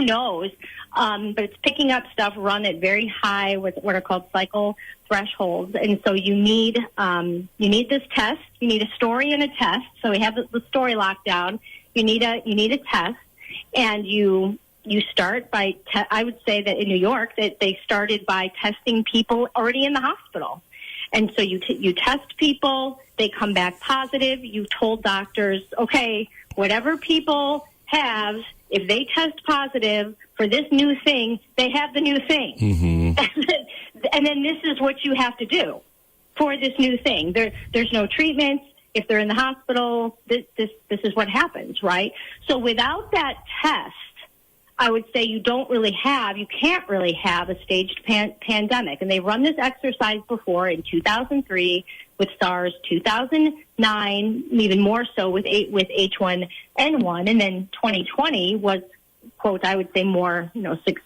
knows? But it's picking up stuff run at very high, with what are called cycle thresholds, and so you need this test. You need a story and a test. So we have the story locked down. You need a test, and you start by. I would say that in New York that they started by testing people already in the hospital. And so you test people, they come back positive. You told doctors, okay, whatever people have, if they test positive for this new thing, they have the new thing. Mm-hmm. And then this is what you have to do for this new thing. There's no treatments. If they're in the hospital, this is what happens, right? So without that test, I would say you can't really have a staged pandemic. And they run this exercise before in 2003 with SARS, 2009, even more so with H1N1, and then 2020 was, quote, I would say more,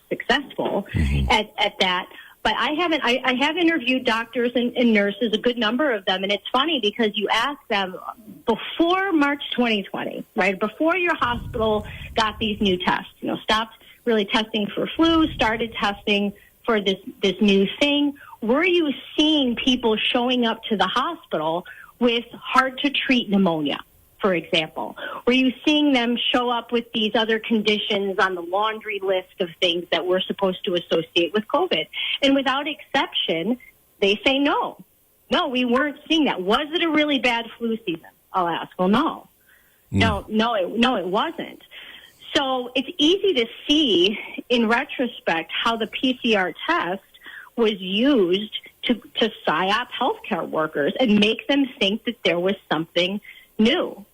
successful at that. But I have interviewed doctors and nurses, a good number of them, and it's funny because you ask them before March 2020, right, before your hospital got these new tests, stopped really testing for flu, started testing for this new thing, were you seeing people showing up to the hospital with hard-to-treat pneumonia, for example? Were you seeing them show up with these other conditions on the laundry list of things that we're supposed to associate with COVID? And without exception, they say no. No, we weren't seeing that. Was it a really bad flu season? I'll ask. Well, no. No, it wasn't. So it's easy to see in retrospect how the PCR test was used to psyop healthcare workers and make them think that there was something new.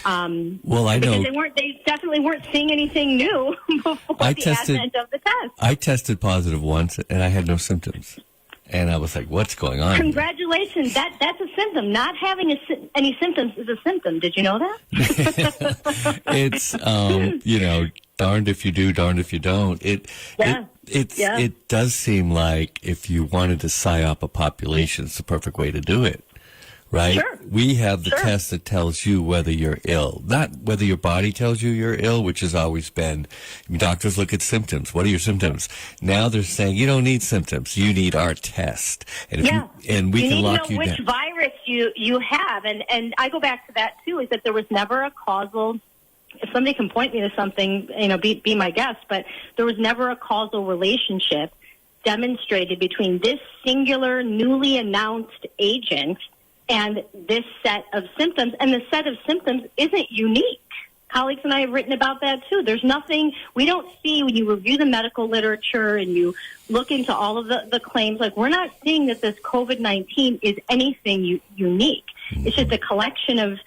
Well, I know because they definitely weren't seeing anything new before advent of the test. I tested positive once, and I had no symptoms. And I was like, what's going on? Congratulations. That's a symptom. Not having any symptoms is a symptom. Did you know that? It's, darned if you do, darned if you don't. It does seem like if you wanted to psyop a population, it's the perfect way to do it. Right? Sure. We have the test that tells you whether you're ill, not whether your body tells you you're ill, which has always been, doctors look at symptoms. What are your symptoms? Now they're saying you don't need symptoms. You need our test. And we can lock you down. You need to know which virus you have. And I go back to that, too, is that there was never a causal, if somebody can point me to something, be my guest, but there was never a causal relationship demonstrated between this singular, newly announced agent and this set of symptoms. And the set of symptoms isn't unique. colleagues and I have written about that too. There's nothing, we don't see when you review the medical literature and you look into all of the claims, like we're not seeing that this COVID-19 is anything unique. It's just a collection of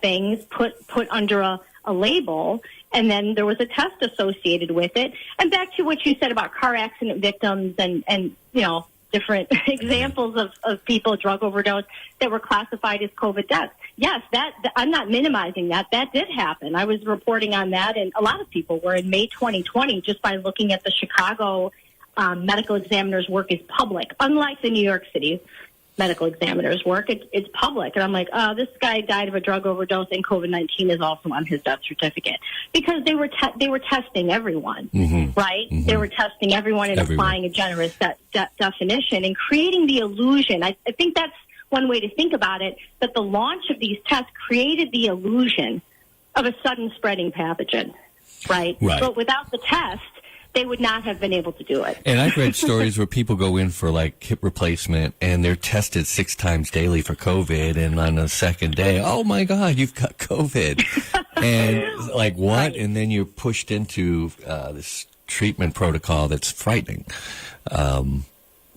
things put under a label, and then there was a test associated with it. And back to what you said about car accident victims and different examples of people, drug overdose, that were classified as COVID deaths. Yes, that I'm not minimizing that. That did happen. I was reporting on that, and a lot of people were in May 2020, just by looking at the Chicago medical examiner's work is public. Unlike the New York City medical examiner's work, it's public. And I'm like, oh, this guy died of a drug overdose, and COVID-19 is also on his death certificate. Because they were testing everyone, right? They were testing everyone and applying a generous definition and creating the illusion. I think that's one way to think about it, that the launch of these tests created the illusion of a sudden spreading pathogen, right? But without the test, they would not have been able to do it. And I've read stories where people go in for like hip replacement and they're tested 6 times daily for COVID, and on the second day, oh my God, you've got COVID. And like, what? Right. And then you're pushed into this treatment protocol that's frightening. Well,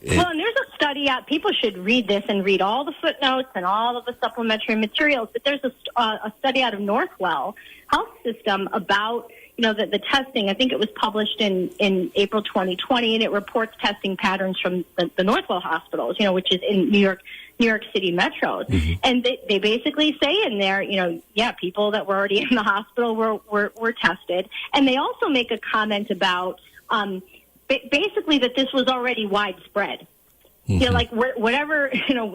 and there's a study out. People should read this and read all the footnotes and all of the supplementary materials. But there's a study out of Northwell Health System about the testing. I think it was published in April 2020, and it reports testing patterns from the Northwell hospitals, which is in New York City metros. And they basically say in there, people that were already in the hospital were tested. And they also make a comment about basically that this was already widespread. Like whatever,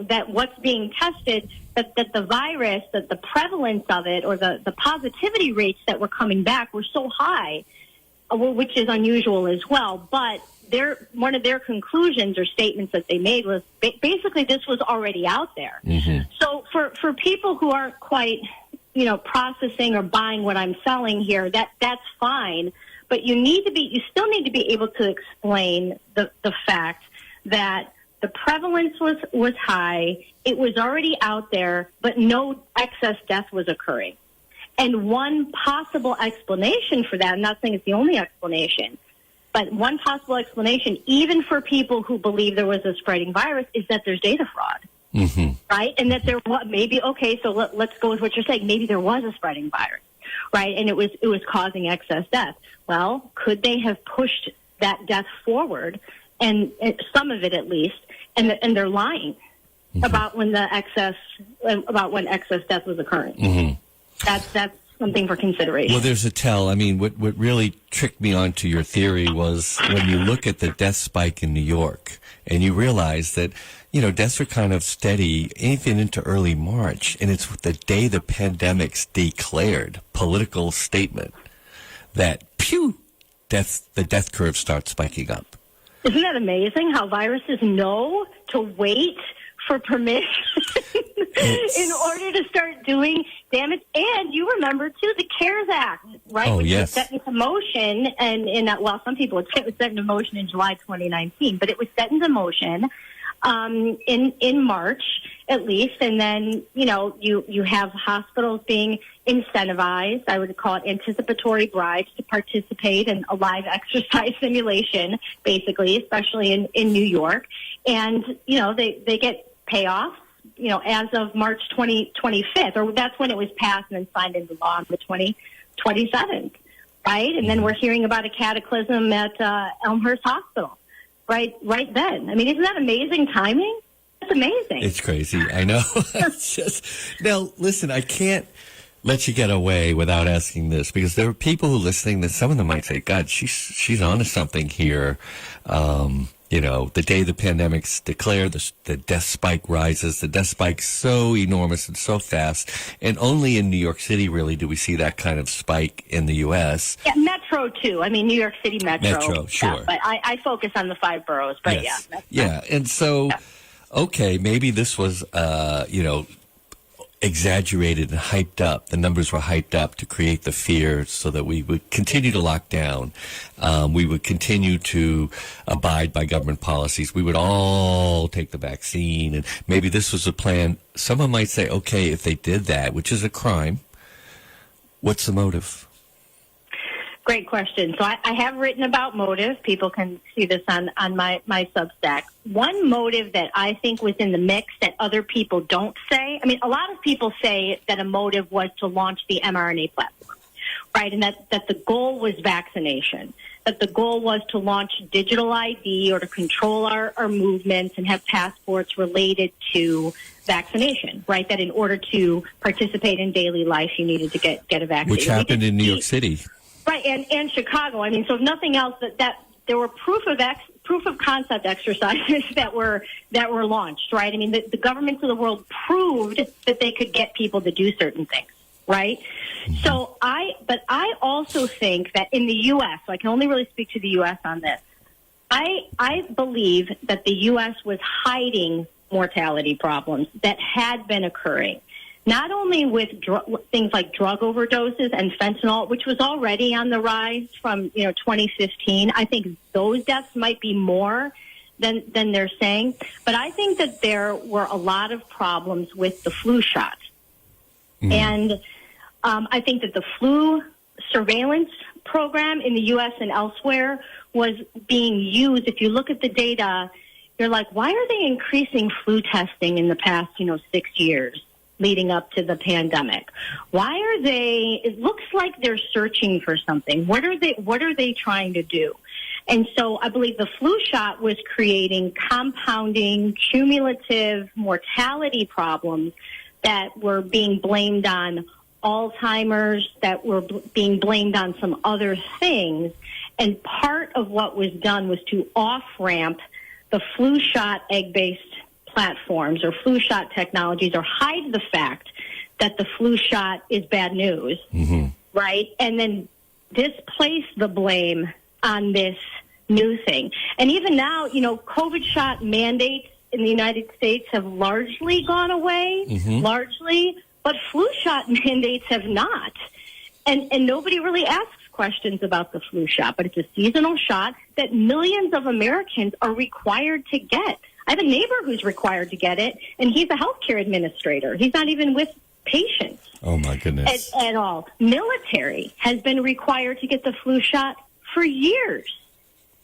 that what's being tested, that the virus, that the prevalence of it, or the positivity rates that were coming back were so high, which is unusual as well. But one of their conclusions or statements that they made was basically this was already out there. So for people who aren't quite, processing or buying what I'm selling here, that's fine. But you still need to be able to explain the fact that the prevalence was high, it was already out there, but no excess death was occurring. And one possible explanation for that, I'm not saying it's the only explanation, but one possible explanation, even for people who believe there was a spreading virus, is that there's data fraud, right? And that there was so let's go with what you're saying. Maybe there was a spreading virus, right? And it was causing excess death. Well, could they have pushed that death forward, and some of it at least, and they're lying about when excess death was occurring. That's something for consideration. Well, there's a tell. I mean, what really tricked me onto your theory was when you look at the death spike in New York, and you realize that deaths are kind of steady even into early March, and it's the day the pandemic's declared political statement that the death curve starts spiking up. Isn't that amazing how viruses know to wait for permission in order to start doing damage? And you remember, too, the CARES Act, right? Oh, which yes. was set into motion, and some people would say it was set into motion in July 2019, but it was set into motion in March, at least. And then, you have hospitals being incentivized. I would call it anticipatory bribes to participate in a live exercise simulation, basically, especially in New York. And, they get payoffs, as of March 25th, or that's when it was passed and then signed into law on the 27th, right? And then we're hearing about a cataclysm at Elmhurst Hospital, right then. I mean, isn't that amazing timing? It's amazing. It's crazy. I know. Now, listen, I can't let you get away without asking this, because there are people who are listening that some of them might say, God, she's onto something here. The day the pandemic's declared, the death spike rises. The death spike's so enormous and so fast, and only in New York City really do we see that kind of spike in the U.S. Yeah, Metro too. I mean, New York City Metro. Metro, sure. Yeah, but I focus on the 5 boroughs. But yes. And so, okay, maybe this was, exaggerated and hyped up. The numbers were hyped up to create the fear so that we would continue to lock down. We would continue to abide by government policies. We would all take the vaccine. And maybe this was a plan. Someone might say, okay, if they did that, which is a crime, What's the motive? Great question. So I have written about motive. People can see this on my Substack. One motive that I think was in the mix that other people don't say, I mean, a lot of people say that a motive was to launch the mRNA platform, right? And that the goal was vaccination, that the goal was to launch digital ID or to control our movements and have passports related to vaccination, right? That in order to participate in daily life, you needed to get a vaccine. Which happened in New York City. Right, and Chicago. I mean, so if nothing else, that there were proof of concept exercises that were launched, right? I mean, the governments of the world proved that they could get people to do certain things, right? So but I also think that in the U.S., so I can only really speak to the U.S. on this, I believe that the U.S. was hiding mortality problems that had been occurring. Not only with things like drug overdoses and fentanyl, which was already on the rise from 2015. I think those deaths might be more than they're saying. But I think that there were a lot of problems with the flu shot. And I think that the flu surveillance program in the U.S. and elsewhere was being used. If you look at the data, you're like, why are they increasing flu testing in the past 6 years? Leading up to the pandemic. Why are they, it looks like they're searching for something. What are they trying to do? And so I believe the flu shot was creating compounding, cumulative mortality problems that were being blamed on Alzheimer's, that were being blamed on some other things. And part of what was done was to off-ramp the flu shot egg-based platforms or flu shot technologies, or hide the fact that the flu shot is bad news, right? And then displace the blame on this new thing. And even now, COVID shot mandates in the United States have largely gone away, but flu shot mandates have not. And nobody really asks questions about the flu shot, but it's a seasonal shot that millions of Americans are required to get. I have a neighbor who's required to get it, and he's a healthcare administrator. He's not even with patients. Oh, my goodness. At all. Military has been required to get the flu shot for years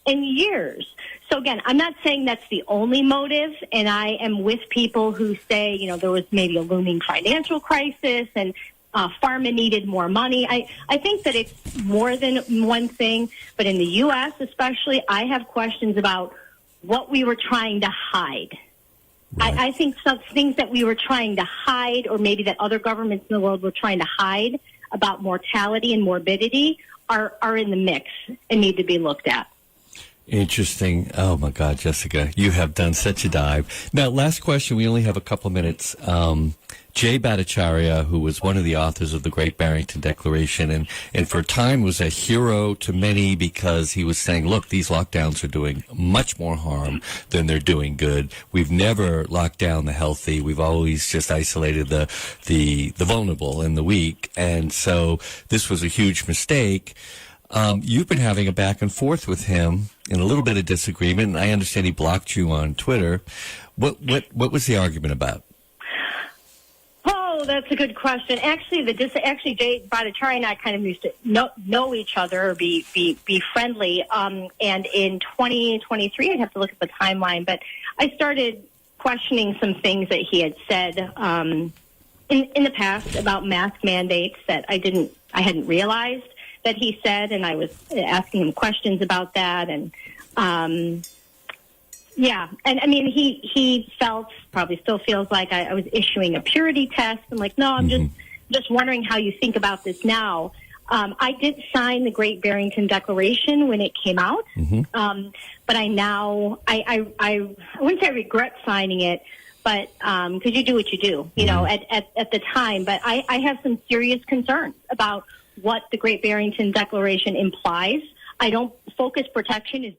and years. So, again, I'm not saying that's the only motive, and I am with people who say, there was maybe a looming financial crisis and pharma needed more money. I think that it's more than one thing, but in the U.S. especially, I have questions about what we were trying to hide. Right. I think some things that we were trying to hide, or maybe that other governments in the world were trying to hide about mortality and morbidity, are in the mix and need to be looked at. Interesting. Oh, my God, Jessica, you have done such a dive. Now, last question. We only have a couple minutes. Jay Bhattacharya, who was one of the authors of the Great Barrington Declaration, and for a time was a hero to many because he was saying, look, these lockdowns are doing much more harm than they're doing good. We've never locked down the healthy. We've always just isolated the vulnerable and the weak. And so this was a huge mistake. You've been having a back and forth with him in a little bit of disagreement, and I understand he blocked you on Twitter. What was the argument about? Oh, that's a good question. Actually, Jay Bhattacharya and I kind of used to know each other or be friendly. And in 2023, I'd have to look at the timeline, but I started questioning some things that he had said in the past about mask mandates that I hadn't realized that he said, and I was asking him questions about that, and and I mean, he felt, probably still feels like I was issuing a purity test. I'm like, no, I'm just wondering how you think about this now. I did sign the Great Barrington Declaration when it came out, but I wouldn't say I regret signing it, but because you do what you do, at the time. But I have some serious concerns about what the Great Barrington Declaration implies. I don't focus protection is